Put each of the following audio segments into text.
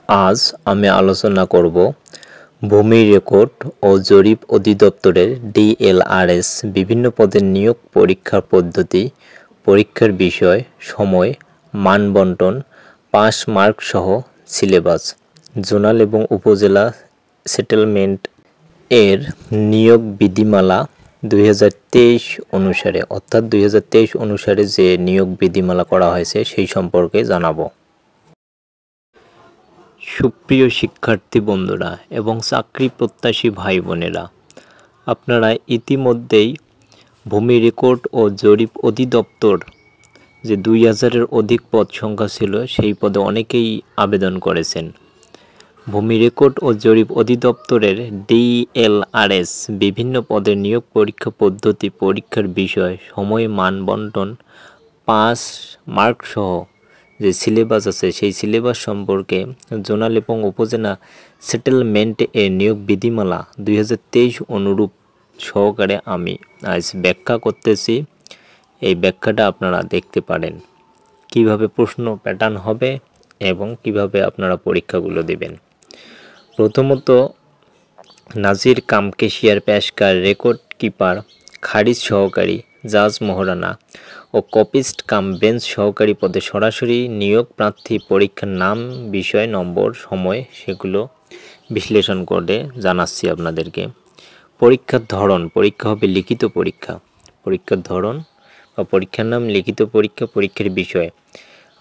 আজ আমি আলোচনা করব ভূমি রেকর্ড ও জরিপ অধিদপ্তরের ডিএলআরএস বিভিন্ন পদের নিয়োগ পরীক্ষার পদ্ধতি, পরীক্ষার বিষয়, সময়, মান বণ্টন, পাস মার্ক সহ সিলেবাস, জোনাল এবং উপজেলা সেটেলমেন্ট এর নিয়োগ বিধিমালা 2023 অনুসারে অর্থাৎ 2023 অনুসারে যে নিয়োগ বিধিমালা করা হয়েছে সেই সম্পর্কে জানাবো। সুপ্রিয় শিক্ষার্থী বন্ধুরা এবং চাকরি প্রত্যাশী ভাই বোনেরা, আপনারা ইতিমধ্যেই ভূমি রেকর্ড ও জরিপ অধিদপ্তর যে 2000-এর অধিক পদ সংখ্যা ছিল সেই পদে অনেকেই আবেদন করেছেন। ভূমি রেকর্ড ও জরিপ অধিদপ্তরের ডিএলআরএস বিভিন্ন পদের নিয়োগ পরীক্ষা পদ্ধতি, পরীক্ষার বিষয়, সময়, মান বণ্টন, পাস মার্ক সহ যে সিলেবাস আছে সেই সিলেবাস সম্পর্কে জোনাল এবং উপজেলা সেটেলমেন্ট এর নিয়োগ বিধিমালা 2023 অনুরূপ সহকারে আমি আজ ব্যাখ্যা করতেছি। এই ব্যাখ্যাটা আপনারা দেখতে পারেন কিভাবে প্রশ্ন প্যাটার্ন হবে এবং কিভাবে আপনারা পরীক্ষাগুলো দেবেন। প্রথমত, নাজির কাম কেশিয়ার, পেশকার, রেকর্ড কিপার, খারিজ সহকারী, জাজ মোহরানা ও কপিস্ট কাম বেঞ্চ সহকারী পদে সরাসরি নিয়োগ প্রার্থী। পরীক্ষার নাম, বিষয়, নম্বর, সময় সেগুলো বিশ্লেষণ করে জানাচ্ছি আপনাদেরকে। পরীক্ষার ধরন, পরীক্ষা হবে লিখিত পরীক্ষা। পরীক্ষার ধরন বা পরীক্ষার নাম লিখিত পরীক্ষা। পরীক্ষার বিষয়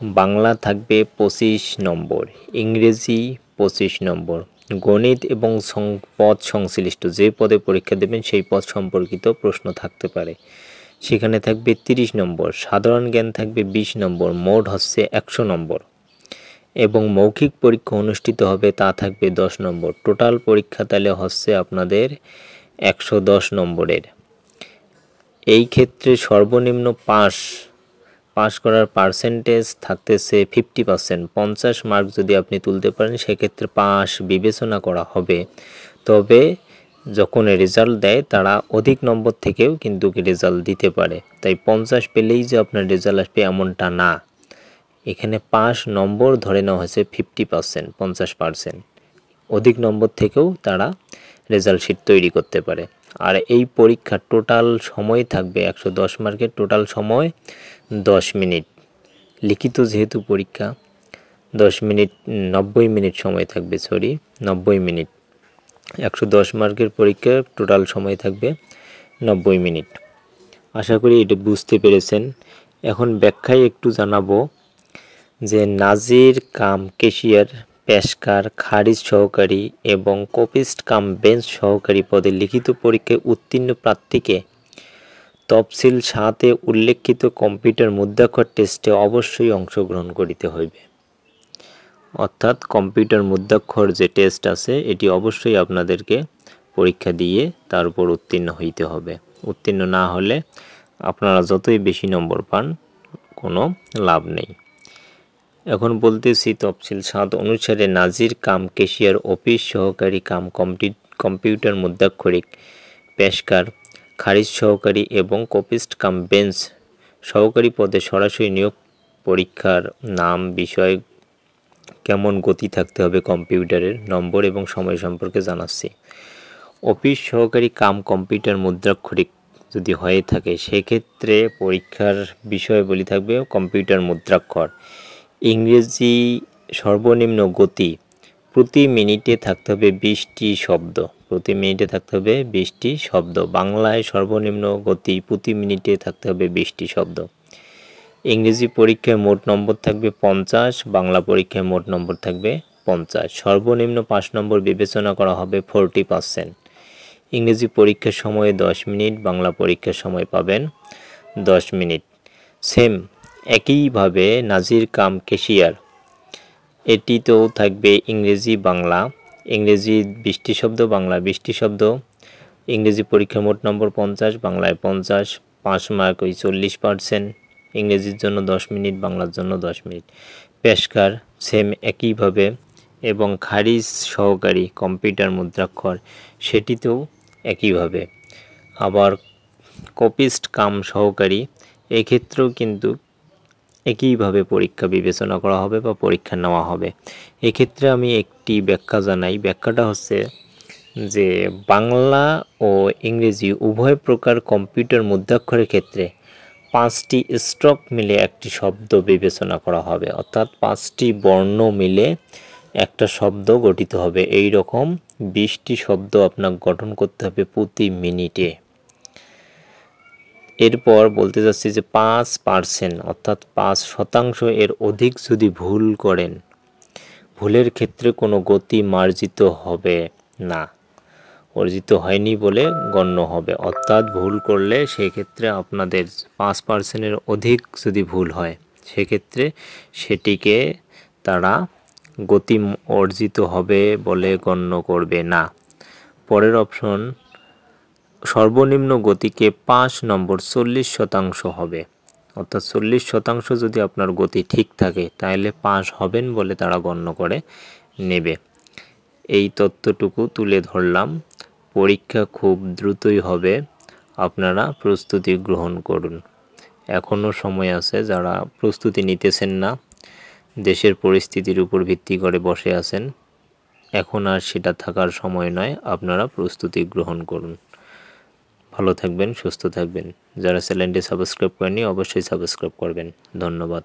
বাংলা থাকবে 25 নম্বর, ইংরেজি 25 নম্বর, গণিত এবং পদ সংশ্লিষ্ট যে পদে পরীক্ষা দেবেন সেই পদ সম্পর্কিত প্রশ্ন থাকতে পারে, সেখানে থাকবে 30 নম্বর, সাধারণ জ্ঞান থাকবে 20 নম্বর, মোট হচ্ছে 100 নম্বর এবং মৌখিক পরীক্ষা অনুষ্ঠিত হবে তা থাকবে 10 নম্বর। টোটাল পরীক্ষা তাহলে হচ্ছে আপনাদের 110 নম্বরের। এই ক্ষেত্রে সর্বনিম্ন পাস করার পার্সেন্টেজ থাকতেছে 50%। 50 মার্ক যদি আপনি তুলতে পারেন সেক্ষেত্রে পাস বিবেচনা করা হবে। তবে যখন রেজাল্ট দেয় তারা অধিক নম্বর থেকেও কিন্তু রেজাল্ট দিতে পারে, তাই 50 পেলেই যে আপনার রেজাল্ট আসবে এমনটা না। এখানে পাস নম্বর ধরে নেওয়া হয়েছে 50%, 50%। অধিক নম্বর থেকেও তারা রেজাল্ট শিট তৈরি করতে পারে। আর এই পরীক্ষার টোটাল সময় থাকবে 110 মার্কের, টোটাল সময় 10 মিনিট। লিখিত যেহেতু পরীক্ষা 10 মিনিট 90 মিনিট সময় থাকবে, 90 মিনিট। 110 মার্কের পরীক্ষার টোটাল সময় থাকবে 90 মিনিট। আশা করি এটা বুঝতে পেরেছেন। এখন ব্যাখ্যায় একটু জানাবো যে নাজির কাম কেশিয়ার, পেশকার, খারিজ সহকারী এবং কপিস্ট কাম বেঞ্চ সহকারী পদে লিখিত পরীক্ষায় উত্তীর্ণ প্রার্থীকে তফসিল 7-এ উল্লেখিত কম্পিউটার মুদ্রাক্ষর টেস্টে অবশ্যই অংশগ্রহণ করিতে হইবে। অর্থাৎ কম্পিউটার মুদ্রাক্ষর যে টেস্ট আছে এটি অবশ্যই আপনাদেরকে পরীক্ষা দিয়ে তার উপর উত্তীর্ণ হইতে হবে। উত্তীর্ণ না হলে আপনারা যতই বেশি নম্বর পান কোনো লাভ নেই। এখন বলতেছি তফসিল 7 অনুসারে নাজির কাম কেশিয়ার, অফিস সহকারী কাম কম্পিউটার মুদ্রাক্ষরিক, পেশকার, খারিজ সহকারী এবং কপিস্ট কাম বেঞ্চ সহকারী পদে সরাসরি নিয়োগ পরীক্ষার নাম, বিষয়, কেমন গতি থাকতে হবে কম্পিউটারের, নম্বর এবং সময় সম্পর্কে জানাচ্ছি। অফিস সহকারী কাম কম্পিউটার মুদ্রাক্ষরিক যদি হয়ে থাকে সেক্ষেত্রে পরীক্ষার বিষয়বলী থাকবে কম্পিউটার মুদ্রাক্ষর। ইংরেজি সর্বনিম্ন গতি প্রতি মিনিটে থাকতে হবে 20টি শব্দ, প্রতি মিনিটে থাকতে হবে 20টি শব্দ। বাংলায় সর্বনিম্ন গতি প্রতি মিনিটে থাকতে হবে 20টি শব্দ। ইংরেজি পরীক্ষায় মোট নম্বর থাকবে 50, বাংলা পরীক্ষায় মোট নম্বর থাকবে 50। সর্বনিম্ন 5 নম্বর বিবেচনা করা হবে 40%। ইংরেজি পরীক্ষার সময়ে 10 মিনিট, বাংলা পরীক্ষার সময় পাবেন 10 মিনিট। সেম একইভাবে নাজির কাম কেশিয়ার, এটিতেও থাকবে ইংরেজি বাংলা। ইংরেজি 20টি শব্দ, বাংলা 20টি শব্দ। ইংরেজি পরীক্ষার মোট নম্বর 50, বাংলায় 50, 5 মার্ক ওই 40%। ইংরেজির জন্য 10 মিনিট, বাংলার জন্য 10 মিনিট। পেশকার সেম একইভাবে এবং খারিজ সহকারী কম্পিউটার মুদ্রাক্ষর সেটিতেও একইভাবে। আবার কপিস্ট কাম সহকারী এক্ষেত্রেও কিন্তু একইভাবে পরীক্ষা বিবেচনা করা হবে বা পরীক্ষা নেওয়া হবে। এক্ষেত্রে আমি একটি ব্যাখ্যা জানাই। ব্যাখ্যাটা হচ্ছে যে বাংলা ও ইংরেজি উভয় প্রকার কম্পিউটার মুদ্রাক্ষরের ক্ষেত্রে 5টি স্ট্রোক মিলে একটি শব্দ বিবেচনা করা হবে, অর্থাৎ 5টি বর্ণ মিলে একটা শব্দ গঠিত হবে। এই রকম 20টি শব্দ আপনাকে গঠন করতে হবে প্রতি মিনিটে। এরপর বলতে যাচ্ছি যে 5% অর্থাৎ 5% এর অধিক যদি ভুল করেন, ভুলের ক্ষেত্রে কোনো গতি মার্জিত হবে না, অর্জিত হয়নি বলে গণ্য হবে। অর্থাৎ ভুল করলে সেক্ষেত্রে আপনাদের 5%-এর অধিক যদি ভুল হয়, সেক্ষেত্রে সেটিকে তারা গতি অর্জিত হবে বলে গণ্য করবে না। পরের অপশন, সর্বনিম্ন গতিকে 5 নম্বর 40% হবে, অর্থাৎ 40% যদি আপনার গতি ঠিক থাকে তাহলে পাস হবেন বলে তারা গণ্য করে নেবে। এই তথ্যটুকু তুলে ধরলাম। পরীক্ষা খুব দ্রুতই হবে, আপনারা প্রস্তুতি গ্রহণ করুন। এখনও সময় আছে, যারা প্রস্তুতি নিতেছেন না, দেশের পরিস্থিতির উপর ভিত্তি করে বসে আছেন, এখন আর সেটা থাকার সময় নয়, আপনারা প্রস্তুতি গ্রহণ করুন। ভালো থাকবেন, সুস্থ থাকবেন। যারা চ্যানেলটি সাবস্ক্রাইব করেননি অবশ্যই সাবস্ক্রাইব করবেন। ধন্যবাদ।